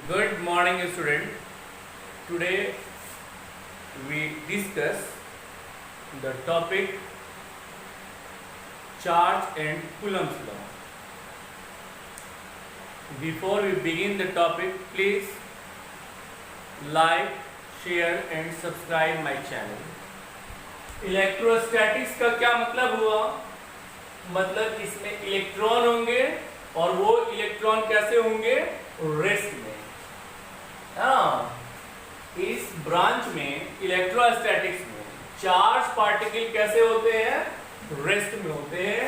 Good morning, student. Today we discuss the topic charge and Coulomb's law. Before we begin the topic, please like, share and subscribe my channel. Electrostatics का क्या मतलब हुआ? मतलब इसमें electron होंगे और वो इलेक्ट्रॉन कैसे होंगे? रेस्ट में। हाँ, इस ब्रांच में इलेक्ट्रोस्टैटिक्स में चार्ज पार्टिकल कैसे होते हैं? रेस्ट में होते हैं।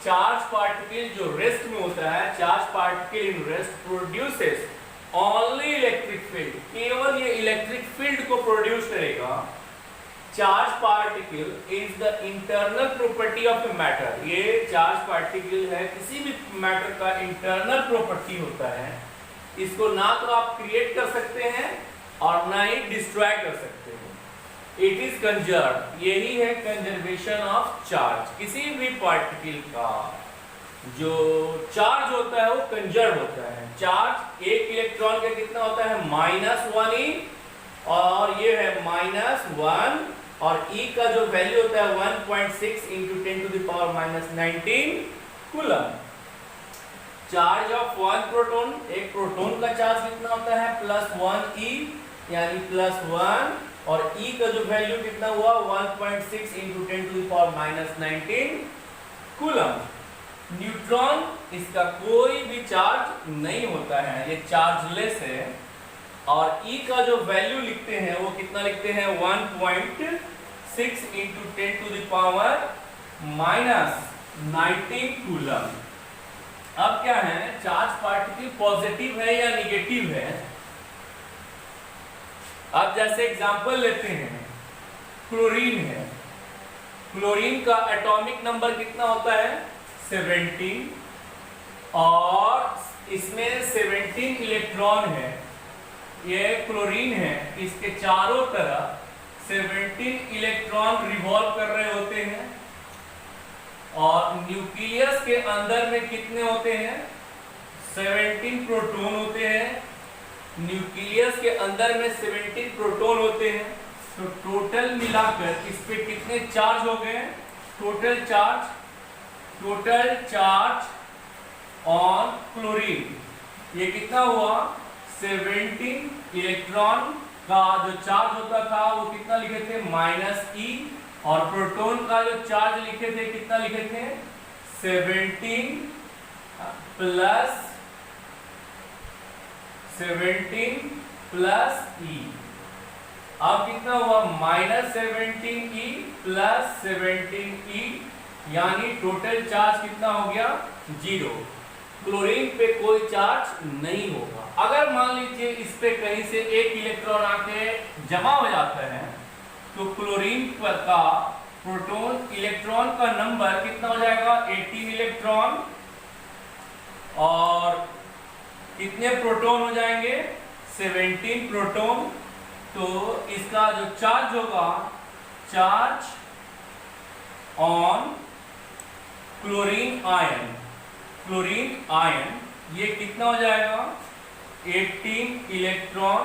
चार्ज पार्टिकल जो रेस्ट में होता है, charge particle in rest produces only electric field, केवल ये इलेक्ट्रिक फील्ड को प्रोड्यूस करेगा। Charge particle is the internal property of a matter. ये चार्ज पार्टिकल है, किसी भी मैटर का इंटरनल प्रॉपर्टी होता है। इसको ना तो आप क्रिएट कर सकते हैं और ना ही डिस्ट्रॉय कर सकते हैं। इट इज कंजर्व, यही है कंजर्वेशन ऑफ चार्ज। किसी भी पार्टिकल का जो चार्ज होता है वो कंजर्व होता है। चार्ज एक इलेक्ट्रॉन का कितना होता है? -1e, और ये है -1, और E का जो वैल्यू होता है 1.6 × 10⁻⁻19 coulomb. Charge of one proton, एक प्रोटॉन का चार्ज कितना होता है? +1e, यानी +1, और E का जो वैल्यू कितना हुआ? 1.6 × 10⁻19 कूलम। न्यूट्रॉन, इसका कोई भी चार्ज नहीं होता है, ये चार्जलेस है, और E का जो वैल्यू लिखते हैं वो कितना लिखते हैं? 1.6 × 10⁻19 कूलम। अब क्या है? चार्ज पार्टिकल पॉजिटिव है या निगेटिव है? अब जैसे एग्जांपल लेते हैं, क्लोरीन है। क्लोरीन का एटॉमिक नंबर कितना होता है? 17, और इसमें 17 इलेक्ट्रॉन है। ये क्लोरीन है, इसके चारों तरफ 17 इलेक्ट्रॉन रिवॉल्व कर रहे होते हैं, और न्यूक्लियस के अंदर में कितने होते हैं? 17 प्रोटॉन होते हैं। न्यूक्लियस के अंदर में 17 प्रोटॉन होते हैं, तो टोटल मिलाकर इस पे कितने चार्ज हो गए? टोटल चार्ज ऑन क्लोरीन ये कितना हुआ? 17 इलेक्ट्रॉन का जो चार्ज होता था वो कितना लिखे थे? -e, और प्रोटॉन का जो चार्ज लिखे थे कितना लिखे थे? 17 प्लस e। अब कितना हुआ? -17e + 17e, यानी टोटल चार्ज कितना हो गया? 0। क्लोरीन पे कोई चार्ज नहीं होगा। अगर मान लीजिए इस पे कहीं से एक इलेक्ट्रॉन आके जमा हो जाता है, तो क्लोरीन पर का प्रोटॉन इलेक्ट्रॉन का नंबर कितना हो जाएगा? 18 इलेक्ट्रॉन, और कितने प्रोटॉन हो जाएंगे? 17 प्रोटॉन। तो इसका जो चार्ज होगा, चार्ज ऑन क्लोरीन आयन ये कितना हो जाएगा? 18 इलेक्ट्रॉन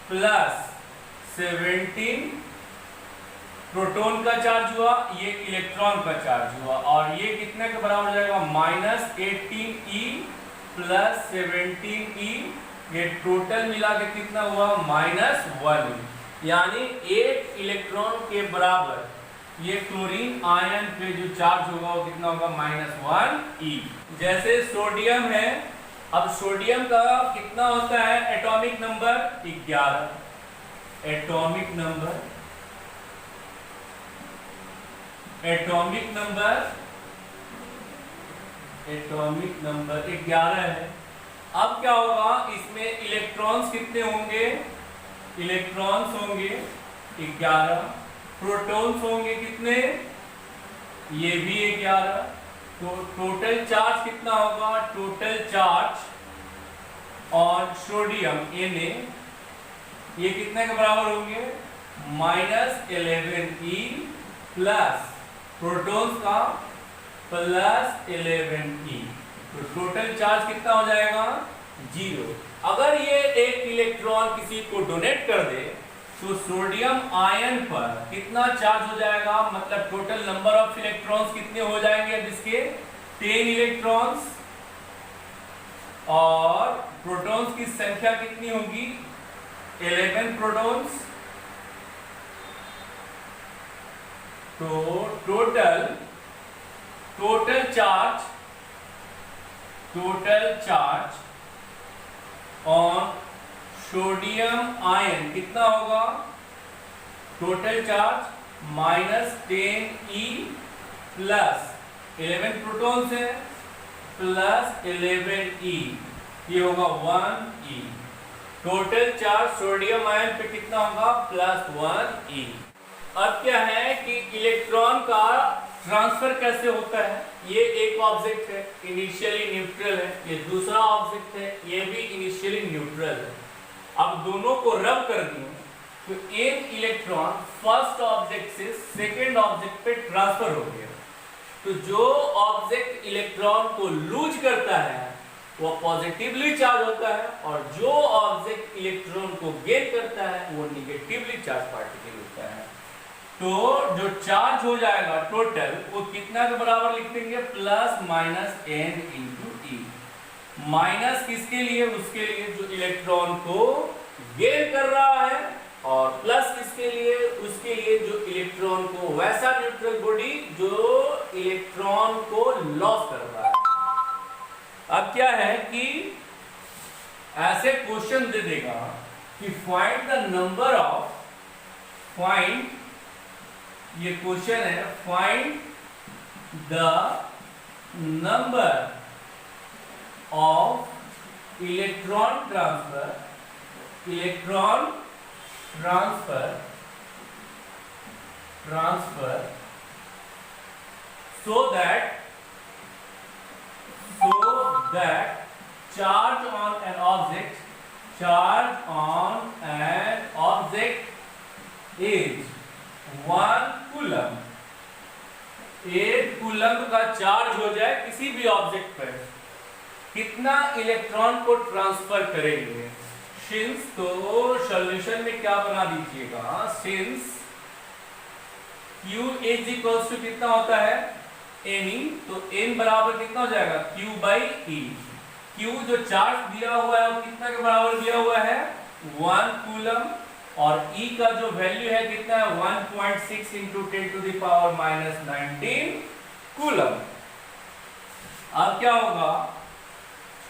प्लस 17 प्रोटॉन का चार्ज हुआ, ये इलेक्ट्रॉन का चार्ज हुआ, और ये कितने के बराबर हो जाएगा? -18e + 17e, ये टोटल मिला के कितना हुआ? -1, यानी 8 इलेक्ट्रॉन के बराबर ये क्लोरीन आयन पे जो चार्ज होगा वो कितना होगा? -1e। जैसे सोडियम है, अब सोडियम का कितना होता है एटॉमिक नंबर? 11। एटॉमिक नंबर 11 है। अब क्या होगा? इसमें इलेक्ट्रॉन्स कितने होंगे? इलेक्ट्रॉन्स होंगे 11, प्रोटॉन्स होंगे कितने? ये भी 11। तो टोटल चार्ज कितना होगा? Total charge on sodium Na ये कितने के बराबर होंगे? -11e प्लस प्रोटॉन्स का +11e, तो टोटल चार्ज कितना हो जाएगा 0। अगर ये एक इलेक्ट्रॉन किसी को डोनेट कर दे तो सोडियम आयन पर कितना चार्ज हो जाएगा, मतलब टोटल नंबर ऑफ इलेक्ट्रॉन्स कितने हो जाएंगे अब इसके 10 इलेक्ट्रॉन्स, और प्रोटॉन्स की संख्या कितनी होगी 11 प्रोटॉन्स। तो total charge on sodium ion कितना होगा, total charge -10e plus 11 protons है प्लस 11e, ये होगा 1e। Total charge sodium ion पे कितना होगा +1e। अब क्या है कि इलेक्ट्रॉन का ट्रांसफर कैसे होता है, ये एक ऑब्जेक्ट है इनिशियली न्यूट्रल है, ये दूसरा ऑब्जेक्ट है ये भी इनिशियली न्यूट्रल है। अब दोनों को रब कर दिए तो एक इलेक्ट्रॉन फर्स्ट ऑब्जेक्ट से सेकेंड ऑब्जेक्ट पे ट्रांसफर हो गया। तो जो ऑब्जेक्ट इलेक्ट्रॉन को लूज करता है वो पॉजिटिवली चार्ज होता है, और जो ऑब्जेक्ट इलेक्ट्रॉन को गेन करता है वो निगेटिवली चार्ज पार्टिकल होता है। तो जो चार्ज हो जाएगा टोटल वो कितना के बराबर लिख देंगे +-n × e। माइनस किसके लिए, उसके लिए जो इलेक्ट्रॉन को गेन कर रहा है, और प्लस किसके लिए, उसके लिए जो इलेक्ट्रॉन को, वैसा न्यूट्रल बॉडी जो इलेक्ट्रॉन को लॉस कर रहा है। अब क्या है कि ऐसे क्वेश्चन दे देगा कि फाइंड द नंबर ऑफ, ये क्वेश्चन है find the number of electron transfer so that charge on an object is 1 coulomb. 1 coulomb का चार्ज हो जाए किसी भी ऑब्जेक्ट पर, कितना इलेक्ट्रॉन को ट्रांसफर करेंगे। सिंस, तो सॉल्यूशन में क्या बना दीजिएगा, since Q is equals to कितना होता है Ne, तो N बराबर कितना हो जाएगा Q/E। Q जो चार्ज दिया हुआ है वो कितना के बराबर दिया हुआ है 1 कूलम, और E का जो वैल्यू है कितना है 1.6 × 10⁻⁻19 कूलम। अब क्या होगा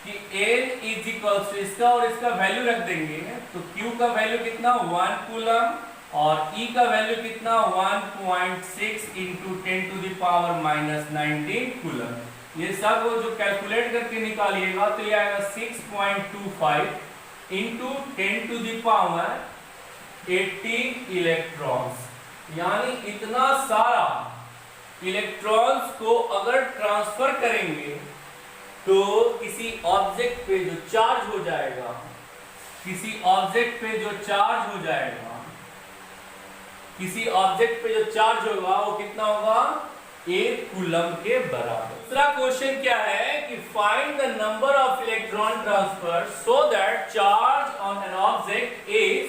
कि N इज इक्वल्स टू इसका और इसका वैल्यू रख देंगे, तो Q का वैल्यू कितना 1 कूलम, और E का वैल्यू कितना 1.6 × 10⁻⁻19 कूलम। ये सब वो जो कैलकुलेट करके निकालिएगा तो ये आएगा 6.25 × 10⁻18 इलेक्ट्रॉन्स। यानी इतना सारा इलेक्ट्रॉन्स को अगर ट्रांसफर करेंगे तो किसी ऑब्जेक्ट पे जो चार्ज हो जाएगा, किसी ऑब्जेक्ट पे जो चार्ज होगा वो कितना होगा 1 कूलम के बराबर। दूसरा क्वेश्चन क्या है कि find the number of electron transfer so that charge on an object is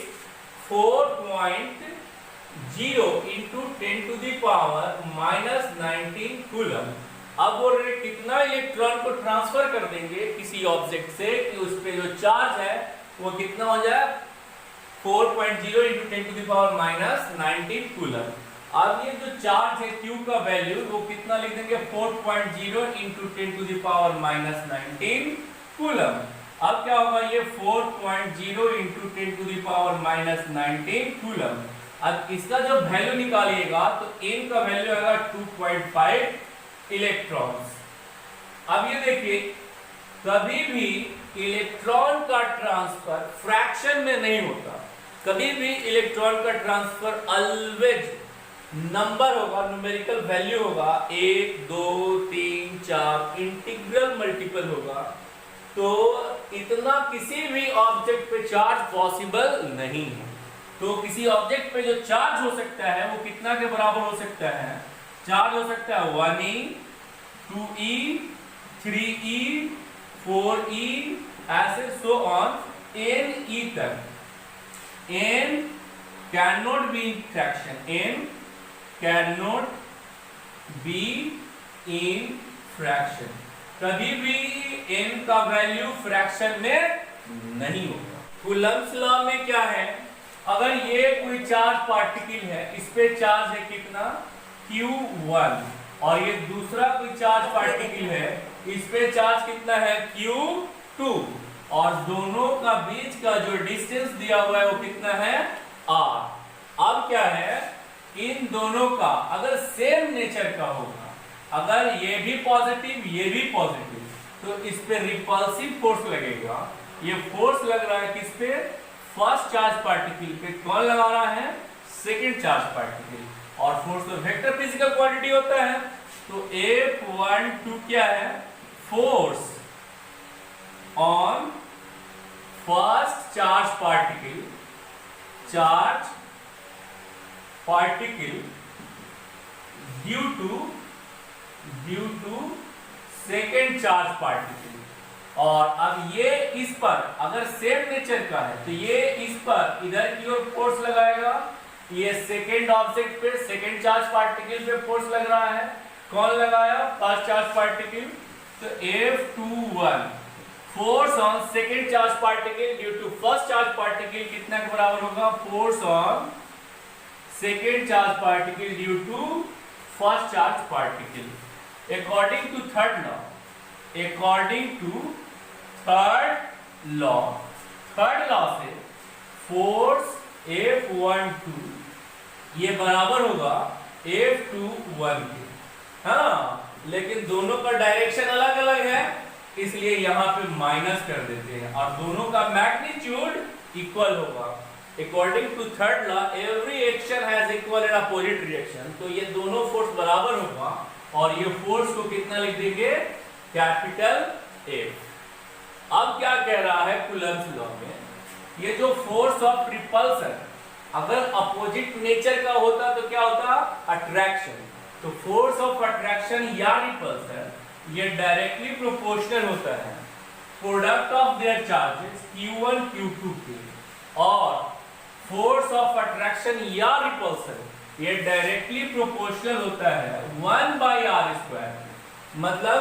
4.0 × 10⁻⁻19 coulomb. अब वो कितना इलेक्ट्रॉन को ट्रांसफर कर देंगे किसी ऑब्जेक्ट से कि उस पे जो चार्ज है वो कितना हो जाए 4.0 × 10⁻⁻19 कूलम। अब ये जो चार्ज है Q का वैल्यू वो कितना लिख देंगे 4.0 × 10⁻⁻19 कूलम। अब क्या होगा ये 4.0 × 10⁻⁻19 कूलम। अब इसका जो वैल्यू निकालिएगा तो N का वैल्यू आएगा 2.5 इलेक्ट्रॉन्स। अब ये देखिए कभी भी इलेक्ट्रॉन का ट्रांसफर फ्रैक्शन में नहीं होता, कभी भी इलेक्ट्रॉन का ट्रांसफर ऑलवेज नंबर होगा, न्यूमेरिकल वैल्यू होगा, 1 2 3 4 इंटीग्रल मल्टीपल होगा। तो इतना किसी भी ऑब्जेक्ट पे चार्ज पॉसिबल नहीं है। तो किसी ऑब्जेक्ट पे जो चार्ज हो सकता है वो कितना के बराबर हो सकता है, चार्ज हो सकता है 1e 2e 3e 4e ऐसे सो ऑन n e तक। n cannot be in fraction, n cannot be in fraction, कभी भी n का वैल्यू फ्रैक्शन में नहीं होगा। कूलम्ब्स लॉ में क्या है, अगर ये कोई चार्ज पार्टिकल है, इस पे चार्ज है कितना Q1 और ये दूसरा कोई चार्ज पार्टिकल है, इस पे चार्ज कितना है Q2 और दोनों का बीच का जो डिस्टेंस दिया हुआ है वो कितना है R। अब क्या है, इन दोनों का अगर सेम नेचर का होगा, अगर ये भी पॉजिटिव ये भी पॉजिटिव, तो इस पे रिपल्सिव फोर्स लगेगा। ये फोर्स लग रहा है किस पे, फर्स्ट चार्ज पार्टिकल पे। कौन लगा रहा है, सेकंड चार्ज पार्टिकल। और फोर्स तो वेक्टर फिजिकल क्वांटिटी होता है, तो F12 क्या है, force on first charge particle due to second charge particle. और अब ये इस पर अगर सेम नेचर का है तो ये इस पर इधर की ओर फोर्स लगाएगा, ये सेकेंड ऑब्जेक्ट पे सेकेंड चार्ज पार्टिकल पे फोर्स लग रहा है। कौन लगाया, फर्स्ट चार्ज पार्टिकल। तो F21 force on second charge particle due to first charge particle कितना के बराबर होगा, force on second charge particle due to first charge particle. According to third law से फोर्स F12 ये बराबर होगा F21 के। हाँ, लेकिन दोनों का डायरेक्शन अलग अलग है, इसलिए यहाँ पे माइनस कर देते हैं और दोनों का मैग्नीट्यूड इक्वल होगा। According to third law every action has equal and opposite reaction, तो ये दोनों फोर्स बराबर होगा और ये फोर्स को कितना लिख देंगे, कैपिटल F। अब क्या कह रहा है कूलम्ब्स लॉ में, ये जो फोर्स ऑफ रिपल्सन अगर अपोजिट नेचर का होता तो क्या होता, अट्रैक्शन। तो फोर्स ऑफ अट्रैक्शन या रिपल्सन ये डायरेक्टली प्रोपोर्शनल होता है product of their charges Q1 Q2 के, और फोर्स ऑफ अट्रैक्शन या रिपल्सन ये डायरेक्टली प्रोपोर्शनल होता है 1/r², मतलब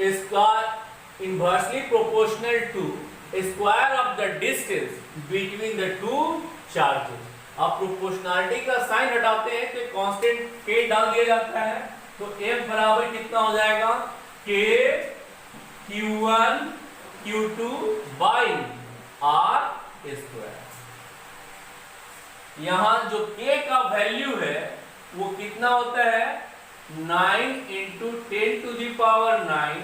इसका inversely proportional to square of the distance between the two charges. अब प्रोपोर्शनलिटी का साइन हटाते हैं तो कांस्टेंट k डाल दिया जाता है, तो F बराबर कितना हो जाएगा, k Q1 Q2 by r²। यहां जो k का वैल्यू है वो कितना होता है, 9 × 10⁹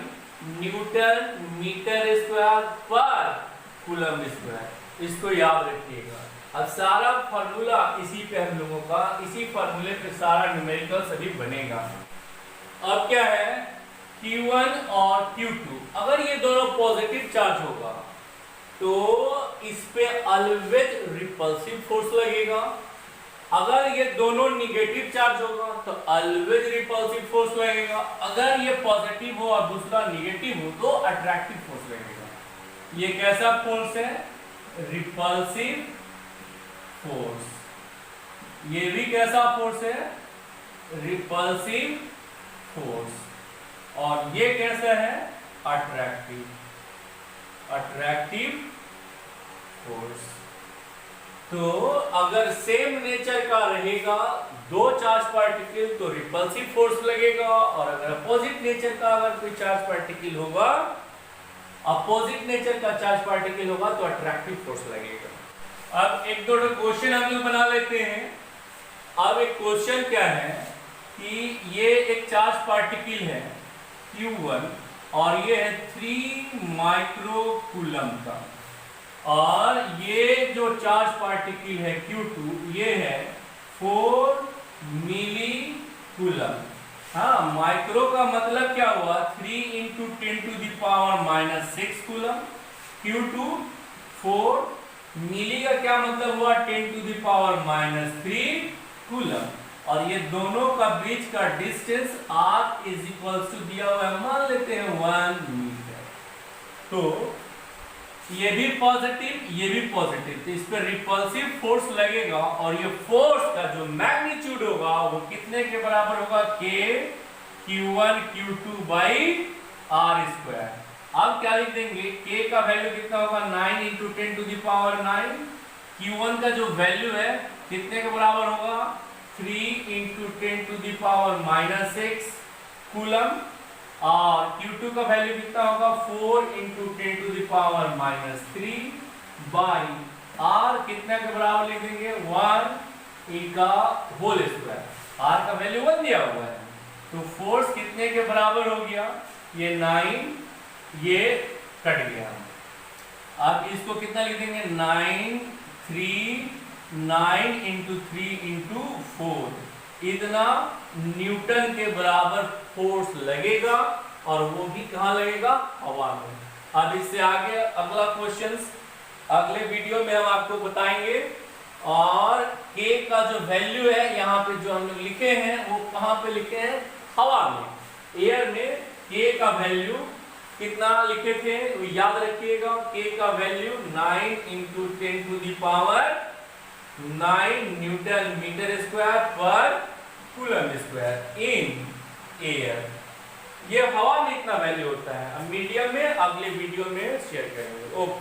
न्यूटन मीटर स्क्वायर पर कूलम्ब स्क्वायर। इसको याद रखिएगा। अब सारा फार्मूला इसी पे हम लोगों का, इसी फार्मूले पे सारा न्यूमेरिकल सभी बनेगा। अब क्या है, Q1 और Q2 अगर ये दोनों पॉजिटिव चार्ज होगा तो इस पे ऑलवेज रिपल्सिव फोर्स लगेगा। अगर ये दोनों निगेटिव चार्ज होगा तो ऑलवेज रिपल्सिव फोर्स लगेगा। अगर ये पॉजिटिव हो और दूसरा निगेटिव हो तो अट्रैक्टिव फोर्स लगेगा। ये कैसा फोर्स है, रिपल्सिव फोर्स। ये भी कैसा फोर्स है, रिपल्सिव फोर्स। और ये कैसा है, अट्रैक्टिव फोर्स। तो अगर सेम नेचर का रहेगा दो चार्ज पार्टिकल तो रिपल्सिव फोर्स लगेगा, और अगर अपोजिट नेचर का अगर कोई चार्ज पार्टिकल होगा, अपोजिट नेचर का चार्ज पार्टिकल होगा तो अट्रैक्टिव फोर्स लगेगा। अब एक दो क्वेश्चन हम लोग बना लेते हैं। अब एक क्वेश्चन क्या है कि ये एक चार्ज पार्टिकल है Q1 और ये है 3 माइक्रो कूलम्ब का, और ये जो चार्ज पार्टिकल है Q2 ये है 4 मिली कूलम्ब। हाँ, माइक्रो का मतलब क्या हुआ, 3 × 10⁻⁻6 कूलम्ब। Q2 4 मिली का क्या मतलब हुआ, 10⁻³ कूलम्ब। और ये दोनों का बीच का distance r is equal to दिया हुआ है, मान लेते हैं 1 मीटर। तो ये भी पॉजिटिव, ये भी पॉजिटिव, तो इस पर रिपल्सिव फोर्स लगेगा और ये फोर्स का जो मैग्नीट्यूड होगा वो कितने के बराबर होगा, k q1 q2 by r square. अब क्या लिख देंगे, k का वैल्यू कितना होगा 9 into 10 to the power 9, q1 का जो वैल्यू है कितने के बराबर होगा 3 into 10 to the power -6 coulomb, और Q2 का वैल्यू कितना होगा 4 into 10 to the power -3 by R कितने के बराबर लिख देंगे 1 का होल स्क्वायर। R का वैल्यू 1 दिया हुआ है, तो फोर्स कितने के बराबर हो गया, ये 9, ये कट गया। अब इसको कितना लिख देंगे 9 इंटू 3 इंटू 4, इतना न्यूटन के बराबर फोर्स लगेगा, और वो भी कहां लगेगा, हवा में। अब इससे आगे अगला क्वेश्चन अगले वीडियो में हम आपको बताएंगे। और k का जो वैल्यू है यहाँ पे जो हम लोग लिखे हैं वो कहां पे लिखे हैं, हवा में, एयर में। k का वैल्यू कितना लिखे थे तो याद रखिएगा, k का value 9 into 10 to the power 9 newton metre square पर कूलम स्क्वायर इन एयर। ये हवा में इतना वैल्यू होता है। अब मीडियम में अगले वीडियो में शेयर करेंगे। ओके।